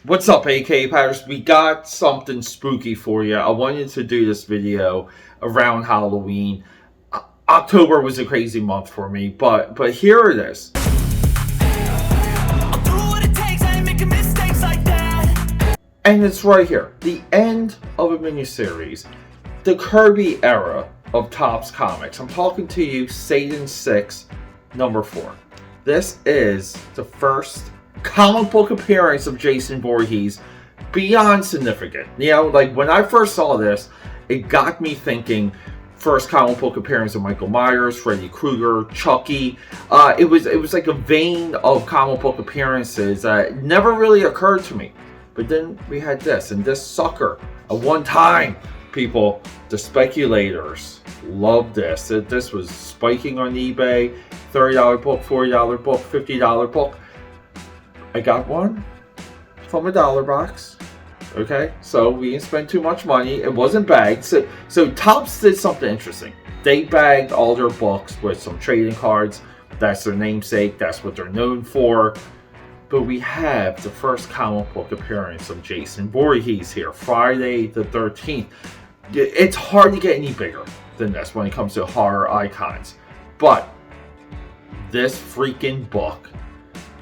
What's up, AKAPADers? We got something spooky for you. I wanted to do this video around Halloween. October was a crazy month for me, but here it is. And it's right here. The end of a miniseries. The Kirby era of Topps Comics. I'm talking to you, Satan 6, number 4. This is the first comic book appearance of Jason Voorhees, beyond significant. You know, like when I first saw this, it got me thinking first comic book appearance of Michael Myers, Freddy Krueger, Chucky. It was like a vein of comic book appearances that never really occurred to me. But then we had this, and this sucker, at one time, people, the speculators loved this. This was spiking on eBay, $30 book, $40 book, $50 book. I got one from a dollar box. Okay, so we didn't spend too much money. It wasn't bagged. So Topps did something interesting. They bagged all their books with some trading cards. That's their namesake. That's what they're known for. But we have the first comic book appearance of Jason Voorhees here, Friday the 13th. It's hard to get any bigger than this when it comes to horror icons. But this freaking book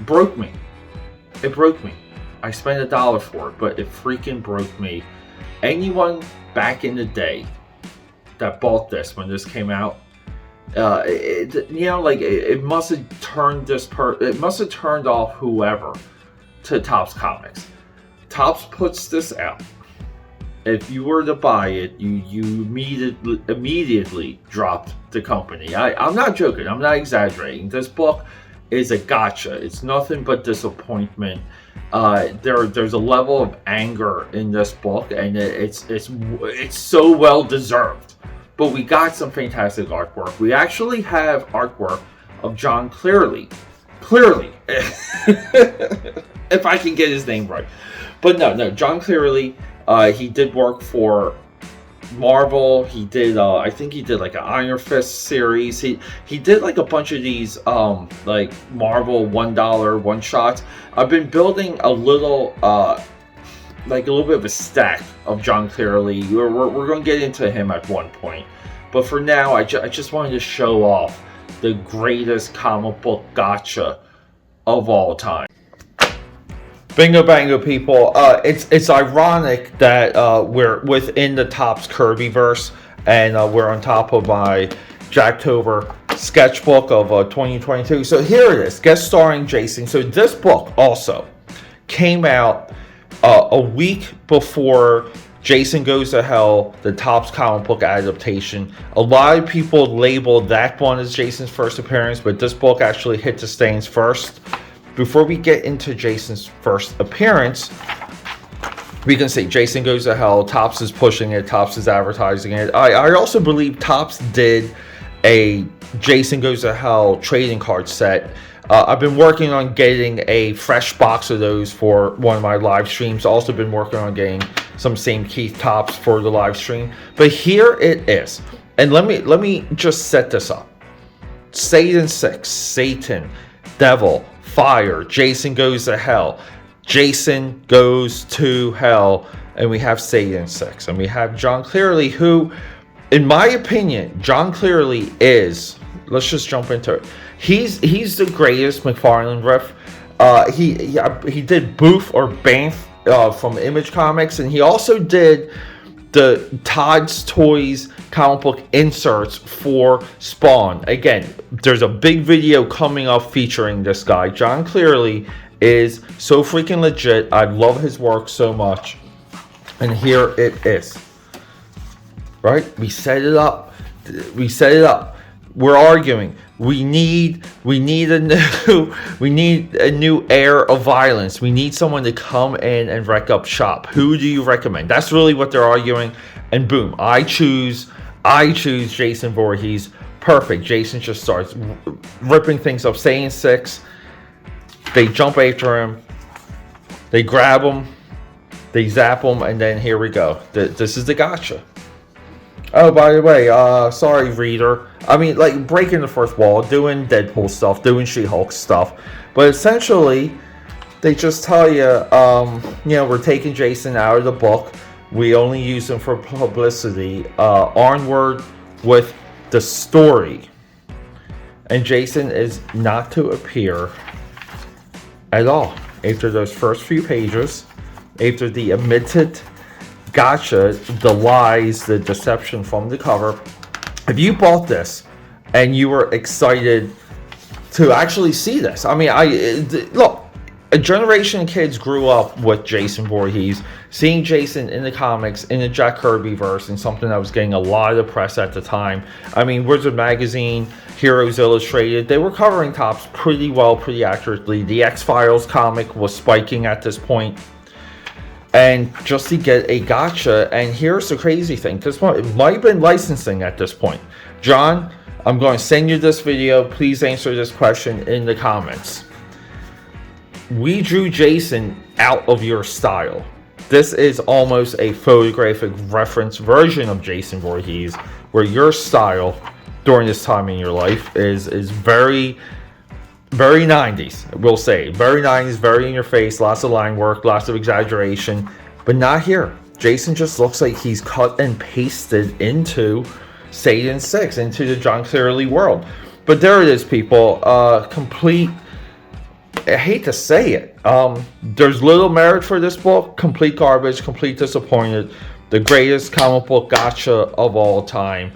broke me. It broke me. I spent $1 for it, but it freaking broke me. Anyone back in the day that bought this when this came out, it must have turned it must have turned off whoever to Topps Comics. Topps puts this out. If you were to buy it, you immediately dropped the company. I'm not joking. I'm not exaggerating. This book is a gotcha. It's nothing but disappointment. There's a level of anger in this book, and it's so well deserved. But we got some fantastic artwork. We actually have artwork of John Clearly, if I can get his name right. But no, John Clearly. He did work for Marvel. He did I think he did like an Iron Fist series. He did like a bunch of these like Marvel $1 one shots. I've been building a little bit of a stack of John Clearly. We're going to get into him at one point, but for now I just wanted to show off the greatest comic book gotcha of all time. Bingo bango, people. It's ironic that we're within the Topps Kirbyverse, and we're on top of my Jacktober sketchbook of 2022. So here it is, guest starring Jason. So this book also came out a week before Jason Goes to Hell, the Topps comic book adaptation. A lot of people labeled that one as Jason's first appearance, but this book actually hit the stands first. Before we get into Jason's first appearance, we can say Jason Goes to Hell. Topps is pushing it. Topps is advertising it. I also believe Topps did a Jason Goes to Hell trading card set. I've been working on getting a fresh box of those for one of my live streams. Also been working on getting some St. Keith Topps for the live stream. But here it is. And let me just set this up. Satan 6, Satan, Devil, Fire, Jason Goes to Hell, Jason Goes to Hell, and we have Satan 6, and we have John Clearly, who, in my opinion, John Clearly is, let's just jump into it, he's the greatest McFarlane riff. He did Booth or Banff from Image Comics, and he also did the Todd's Toys comic book inserts for Spawn. Again, there's a big video coming up featuring this guy. John Clearly is so freaking legit. I love his work so much. And here it is. Right? We set it up. We're arguing. We need a new air of violence. We need someone to come in and wreck up shop. Who do you recommend? That's really what they're arguing. And boom, I choose Jason Voorhees. Perfect. Jason just starts ripping things up. Satan 6. They jump after him. They grab him. They zap him, and then here we go. This is the gotcha. Oh, by the way, sorry, reader. I mean, like, breaking the fourth wall, doing Deadpool stuff, doing She-Hulk stuff. But essentially, they just tell you, we're taking Jason out of the book. We only use him for publicity. Onward with the story. And Jason is not to appear at all after those first few pages, after the admitted gotcha, the lies, the deception from the cover. If you bought this and you were excited to actually see this, I mean, look, a generation of kids grew up with Jason Voorhees, seeing Jason in the comics, in the Jack Kirby verse, and something that was getting a lot of press at the time. I mean, Wizard Magazine, Heroes Illustrated, they were covering Topps pretty well, pretty accurately. The X-Files comic was spiking at this point. And just to get a gotcha, and here's the crazy thing, this one, it might have been licensing at this point. John, I'm going to send you this video. Please answer this question in the comments. We drew Jason out of your style. This is almost a photographic reference version of Jason Voorhees, where your style during this time in your life is very, very 90s, we'll say. Very 90s, very in your face, lots of line work, lots of exaggeration, but not here. Jason just looks like he's cut and pasted into Satan 6, into the John Clearly world. But there it is, people. Complete, I hate to say it, there's little merit for this book. Complete garbage, complete disappointed. The greatest comic book gotcha of all time.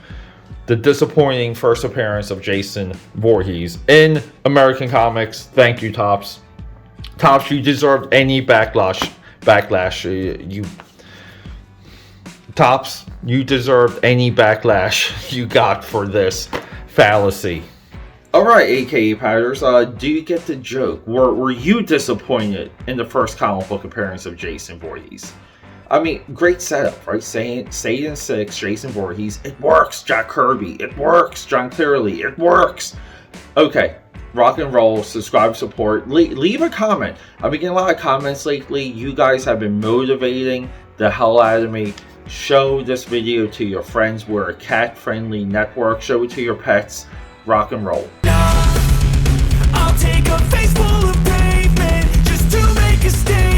The disappointing first appearance of Jason Voorhees in American comics. Thank you, Topps. Topps, you deserved any backlash. Topps, you deserved any backlash you got for this fallacy. Alright, AKAPADers, do you get the joke? Were you disappointed in the first comic book appearance of Jason Voorhees? I mean, great setup, right? Satan 6, Jason Voorhees. It works, Jack Kirby. It works, John Clearly. It works. Okay, rock and roll. Subscribe, support. Leave a comment. I've been getting a lot of comments lately. You guys have been motivating the hell out of me. Show this video to your friends. We're a cat-friendly network. Show it to your pets. Rock and roll. I'll take a face full of pavement just to make a statement.